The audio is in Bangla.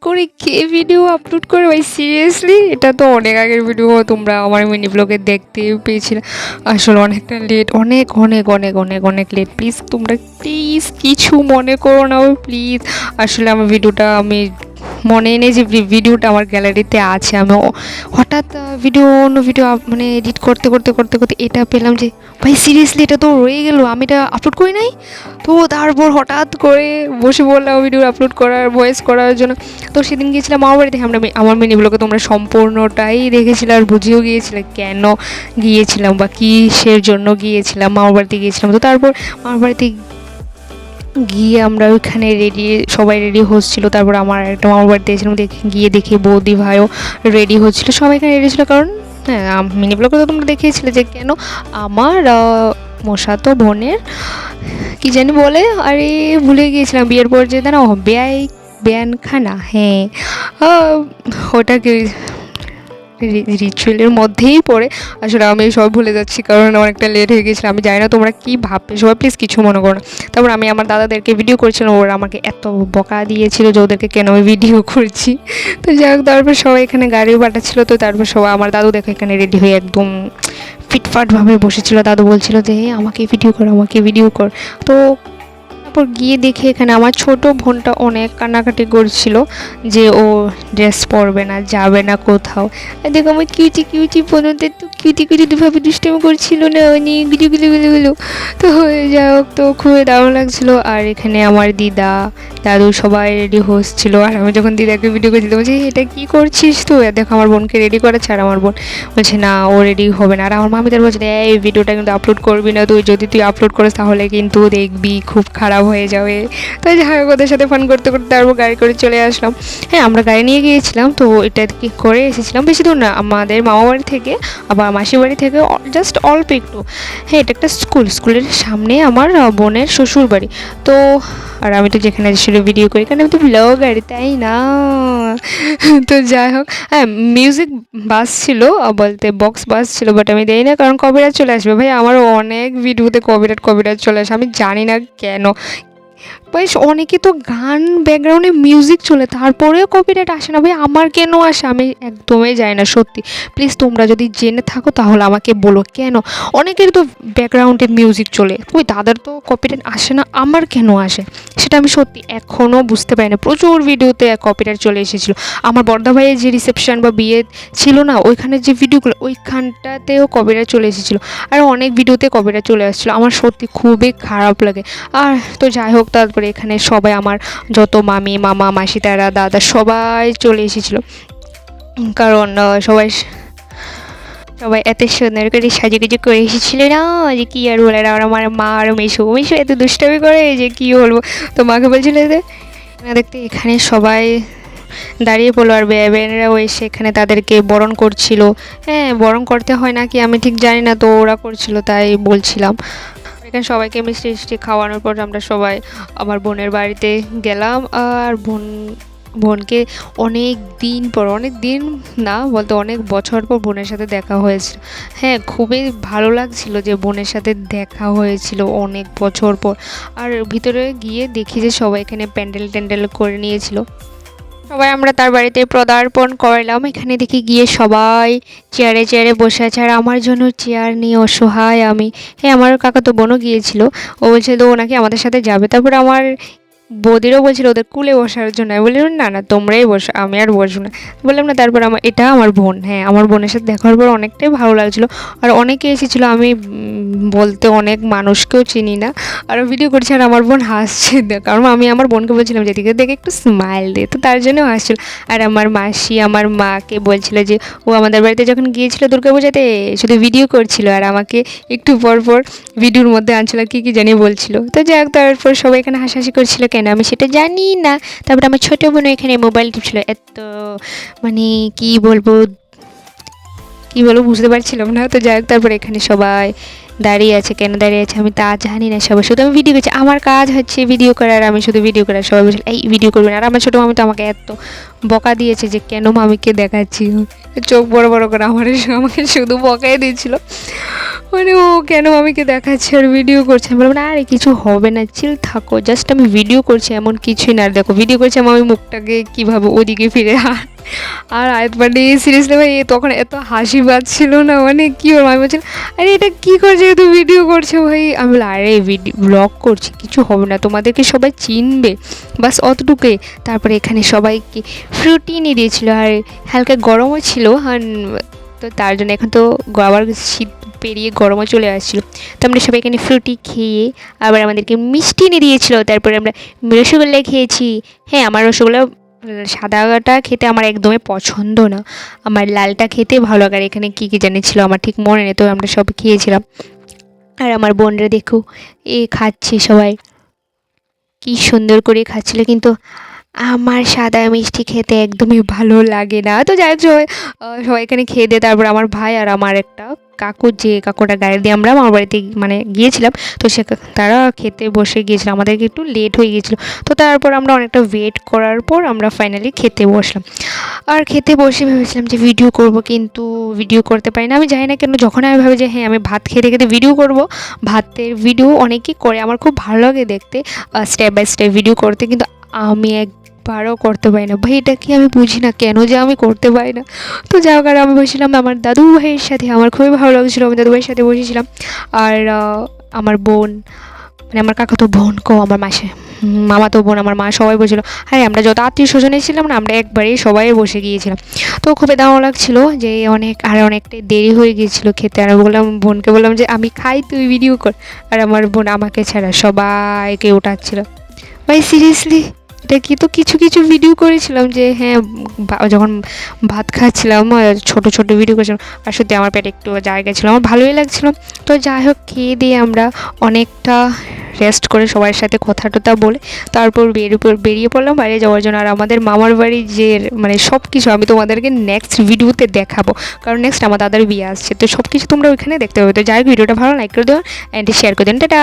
করে কে ভিডিও আপলোড করে ভাই, সিরিয়াসলি এটা তো অনেক আগের ভিডিও, তোমরা আমার মিনি ব্লগে দেখতে পেয়েছিলে। আসলে অনেকটা লেট, অনেক অনেক অনেক অনেক অনেক লেট। প্লিজ তোমরা প্লিজ কিছু মনে করো না প্লিজ। আসলে আমার ভিডিওটা আমি মনে নেই যে ভিডিওটা আমার গ্যালারিতে আছে। আমি হঠাৎ অন্য ভিডিও মানে এডিট করতে করতে করতে করতে এটা পেলাম যে ভাই সিরিয়াসলি এটা তো রয়ে গেল, আমি এটা আপলোড করি নাই। তো তারপর হঠাৎ করে বসে বললাম ভিডিও আপলোড করার, ভয়েস করার জন্য। তো সেদিন গিয়েছিলাম মামার বাড়িতে, আমার মিনি ব্লগে তোমরা সম্পূর্ণটাই দেখেছিলে আর বুঝিয়েও গিয়েছিলে কেন গিয়েছিলাম বা কিসের জন্য গিয়েছিলাম। মামার বাড়িতে গিয়েছিলাম, তো তারপর মামার বাড়িতে গিয়ে আমরা ওইখানে সবাই রেডি হচ্ছিলো। তারপর আমার একটা মামার বাড়িতে এসেছিলাম, গিয়ে দেখি বৌদি ভাইও রেডি হচ্ছিলো, সবাই এখানে রেডি ছিল। কারণ হ্যাঁ, মিনি ব্লগে তো তোমরা দেখিয়েছিলে যে কেন আমার মশাতো বোনের কি জানি বলে, আরে ভুলে গিয়েছিলাম, বিয়ের পর যে না বেয়ানখানা, হ্যাঁ ওটাকে রিচুয়ালের মধ্যেই পড়ে। আসলে আমি সব ভুলে যাচ্ছি কারণ অনেকটা লেট হয়ে গেছিলো। আমি জানি না তোমরা কী ভাববে, সবাই প্লিজ কিছু মনে করো না। তারপর আমি আমার দাদাদেরকে ভিডিও করেছিলাম, ওরা আমাকে এত বকা দিয়েছিল যে ওদেরকে কেন আমি ভিডিও করছি। তো যাই হোক, তারপর সবাই এখানে গাড়িও পাঠাচ্ছিল। তো তারপর সবাই আমার দাদু দেখো এখানে রেডি হয়ে একদম ফিটফাটভাবে বসেছিল। দাদু বলছিল যে আমাকে ভিডিও কর। তো তারপর গিয়ে দেখি এখানে আমার ছোট বোনটা অনেক কান্নাকাটি করছিল যে ও ড্রেস পরবে না, যাবে না কোথাও। দেখো আমার কিউটি বোনদের তো কিউটিভাবে দুষ্টামি করছিল না, অনেক গুলো। তো যাই হোক, তো খুবই দারুণ লাগছিলো। আর এখানে আমার দাদু সবাই রেডি হচ্ছিলো। আর আমি যখন দিদাকে ভিডিও করছিলাম বলছি এটা কী করছিস তুই? দেখো আমার বোনকে রেডি করেছে, আর আমার বোন বলছে না ও রেডি হবে না। আর আমার মামিদের বলছে এই ভিডিওটা কিন্তু আপলোড করবি না তুই, যদি তুই আপলোড করিস তাহলে কিন্তু দেখবি খুব খারাপ হয়ে যাবে। তো যাই হোক, ওদের সাথে ফোন করতে করতে তারপর গাড়ি করে চলে আসলাম। হ্যাঁ, আমরা গাড়ি নিয়ে গিয়েছিলাম, তো এটা কি করে এসেছিলাম, বেশি দূর না, আমাদের মামা বাড়ি থেকে আবার মাসির বাড়ি থেকে জাস্ট অল্প একটু। হ্যাঁ, এটা একটা স্কুলের সামনে আমার বোনের শ্বশুর বাড়ি। তো আর আমি তো যেখানে ছিল ভিডিও করি, কারণ আমি তো ব্লগার, তাই না? তো যাই হোক, হ্যাঁ মিউজিক বাজছিল, বলতে বক্স বাজছিল, বাট আমি দেই না কারণ কপিরাইট চলে আসবে। ভাই আমার অনেক ভিডিওতে কপিরাইট চলে আসে, আমি জানি না কেন। বেশ অনেকে তো গান ব্যাকগ্রাউন্ডে মিউজিক চলে তারপরেও কপিরাইট আসে না, ভাই আমার কেন আসে আমি একদমই জানি না সত্যি। প্লিজ তোমরা যদি জেনে থাকো তাহলে আমাকে বলো কেন। অনেকের তো ব্যাকগ্রাউন্ডে মিউজিক চলে, ওই তাদের তো কপিরাইট আসে না, আমার কেন আসে সেটা আমি সত্যি এখনও বুঝতে পারি না। প্রচুর ভিডিওতে কপিরাইট চলে এসেছিলো। আমার বর্দা ভাইয়ের যে রিসেপশন বা বিয়ে ছিল না, ওইখানের যে ভিডিওগুলো ওইখানটাতেও কপিরাইট চলে এসেছিলো। আর অনেক ভিডিওতে কপিরাইট চলে আসছিলো, আমার সত্যি খুবই খারাপ লাগে। আর তো যাই হোক, তারপরে এখানে সবাই আমার যত মামি মামা মাসি তারা দাদা সবাই চলে এসেছিলো। কারণ সবাই এত সুন্দর করে সাজুগুজু করে এসেছিল না যে কী আর বলে। আর আমার মা আর মেশো এত দুষ্টামি করে যে কী বলবো। তো মাকে বলছিল যে দেখতে এখানে সবাই দাঁড়িয়ে পড়লো, আর বেয়ারাও এসে এখানে তাদেরকে বরণ করছিল। হ্যাঁ, বরণ করতে হয় নাকি আমি ঠিক জানি না, তো ওরা করছিল তাই বলছিলাম। এখানে সবাইকে মিষ্টি খাওয়ানোর পর আমরা সবাই আমার বোনের বাড়িতে গেলাম। আর বোনকে অনেক দিন না বলতে অনেক বছর পর বোনের সাথে দেখা হয়েছিল। হ্যাঁ, খুবই ভালো লাগছিল যে বোনের সাথে দেখা হয়েছিল অনেক বছর পর। আর ভিতরে গিয়ে দেখি যে সবাই এখানে প্যান্ডেল করে নিয়েছিল। সবাই আমরা তার বাড়িতে পদার্পণ করলাম। এখানে দেখি গিয়ে সবাই চেয়ারে বসে আছে, আর আমার জন্য চেয়ার নিয়ে অসহায় আমি। হ্যাঁ, আমার কাকাতো বোনও গিয়েছিল, ও বলছিল ও নাকি আমাদের সাথে যাবে। তারপর আমার বৌদিরও বলছিল ওদের কুলে বসার জন্য। আমি বললাম না তোমরাই বসো, আমি আর বসবো না, বললাম না। তারপর এটা আমার বোন। হ্যাঁ, আমার বোনের সাথে দেখার পর অনেকটাই ভালো লাগছিলো। আর অনেকে এসেছিলো, আমি বলতে অনেক মানুষকেও চিনি না, আর ভিডিও করছি আর আমার বোন হাসছে, কারণ আমি আমার বোনকে বলছিলাম যে দেখে একটু স্মাইল দে, তো তার জন্য হাসছিল। আর আমার মাসি আমার মাকে বলছিল যে ও আমাদের বাড়িতে যখন গিয়েছিলো দুর্গাপূজাতে শুধু ভিডিও করছিল, আর আমাকে একটু পর ভিডিওর মধ্যে আনছিল কী জানিয়ে বলছিল। তো যাই হোক, তারপর সবাই এখানে হাসাহাসি করছিল কেন আমি সেটা জানি না। তারপর আমার ছোটো বোনও এখানে মোবাইল টিপছিল, এত মানে কি বলবো বুঝতে পারছিলাম না। তো যাই হোক, তারপর এখানে সবাই দাঁড়িয়ে আছে, কেন দাঁড়িয়ে আছে আমি তা জানি না, সবাই শুধু আমি ভিডিও করছি, আমার কাজ হচ্ছে ভিডিও করার, আমি শুধু ভিডিও করার। সবাই বলছিল এই ভিডিও করবে না। আর আমার ছোটো মামি তো আমাকে এত বকা দিয়েছে যে কেন মামিকে দেখাচ্ছি, চোখ বড় করে আমাকে শুধু বকাই দিয়েছিল। মানে ও কেন মামিকে দেখাচ্ছে আর ভিডিও করছে, আমি বললাম না আরে কিছু হবে না, চিল থাকো, জাস্ট আমি ভিডিও করছি, এমন কিছুই না। আর দেখো ভিডিও করছি আমি মুখটাকে কীভাবে ওদিকে ফিরে আর আয়াত পান্ডে সিরিয়াসলি ভাই তখন এত হাসি পাচ্ছিল না, মানে কী ওর আমি বলছিলাম আরে এটা কী করছে, এত ভিডিও করছে ভাই। আমি বললাম আরে ভিডিও ব্লগ করছি, কিছু হবে না, তোমাদেরকে সবাই চিনবে, বাস অতটুকুই। তারপরে এখানে সবাইকে ফ্রুটি নিয়ে দিয়েছিলো আর হালকা গরমও ছিল, আর তো তার জন্য এখন তো আবার শীত পেরিয়ে গরমও চলে আসছিলো, তো আমরা সবাই এখানে ফ্রুটি খেয়ে আবার আমাদেরকে মিষ্টি এনে দিয়েছিলো। তারপরে আমরা রসগোল্লা খেয়েছি। হ্যাঁ আমার রসগোল্লা সাদাটা খেতে আমার একদমই পছন্দ না, আমার লালটা খেতে ভালো লাগে। আর এখানে কী কী জানিয়েছিল আমার ঠিক মনে নেই, তো আমরা সব খেয়েছিলাম। আর আমার বোনরা দেখো খাচ্ছে সবাই, কি সুন্দর করে খাচ্ছিল, কিন্তু আমার সাদা মিষ্টি খেতে একদমই ভালো লাগে না। তো যাই হোক সবাই সবাই এখানে খেয়ে দিয়ে তারপর আমার ভাই আর আমার একটা কাকু, যে কাকুটা গাড়ি দিয়ে আমরা আমার বাড়িতে মানে গিয়েছিলাম, তো সে তারা খেতে বসে গিয়েছিল, আমাদেরকে একটু লেট হয়ে গিয়েছিলো। তো তারপর আমরা অনেকটা ওয়েট করার পর আমরা ফাইনালি খেতে বসলাম। আর খেতে বসে ভেবেছিলাম যে ভিডিও করব, কিন্তু ভিডিও করতে পারি না, আমি জানি না কেন। যখন আমি ভাবি যে হ্যাঁ আমি ভাত খেতে খেতে ভিডিও করব, ভাতের ভিডিও অনেকেই করে, আমার খুব ভালো লাগে দেখতে স্টেপ বাই স্টেপ ভিডিও করতে, কিন্তু আমি একবারও করতে পারি না ভাই, এটা কি আমি বুঝি না কেন যে আমি করতে পারি না। তো যাই হোক, আর আমি বসেছিলাম আমার দাদু ভাইয়ের সাথে, আমার খুবই ভালো লাগছিলো, আমি দাদু ভাইয়ের সাথে বসেছিলাম। আর আমার বোন মানে আমার কাকাতো বোন আমার মামাতো বোন, আমার মা সবাই বসেছিল। হ্যাঁ আমরা যত আত্মীয় স্বজন এসেছিলাম না, আমরা একবারেই সবাই বসে গিয়েছিলাম। তো খুবই দারুণ লাগছিলো যে অনেকটাই দেরি হয়ে গিয়েছিলো খেতে। আর বোনকে বললাম যে আমি খাই, তুই ভিডিও কর। আর আমার বোন আমাকে ছাড়া সবাইকে ওঠাচ্ছিল ভাই, সিরিয়াসলি এটা কি। তো কিছু কিছু ভিডিও করেছিলাম যে হ্যাঁ যখন ভাত খাচ্ছিলাম ছোট ছোট ভিডিও করেছিলাম, আর সত্যি আমার পেটে একটু জায়গা ছিল, আমার ভালোই লাগছিলো। তো যাই হোক খেয়ে দিয়ে আমরা অনেকটা রেস্ট করে সবার সাথে কথা টথা বলে তারপর বেরিয়ে পড়লাম বাইরে যাওয়ার জন্য। আর আমাদের মামার বাড়ি যে মানে সব কিছু আমি তোমাদেরকে নেক্সট ভিডিওতে দেখাবো, কারণ নেক্সট আমার দাদার বিয়ে আসছে, তো সব কিছু তোমরা ওইখানে দেখতে পাবে। তো যাই হোক ভিডিওটা ভালো লাইক করে দিও অ্যান্ড শেয়ার করে দিন, টাটা।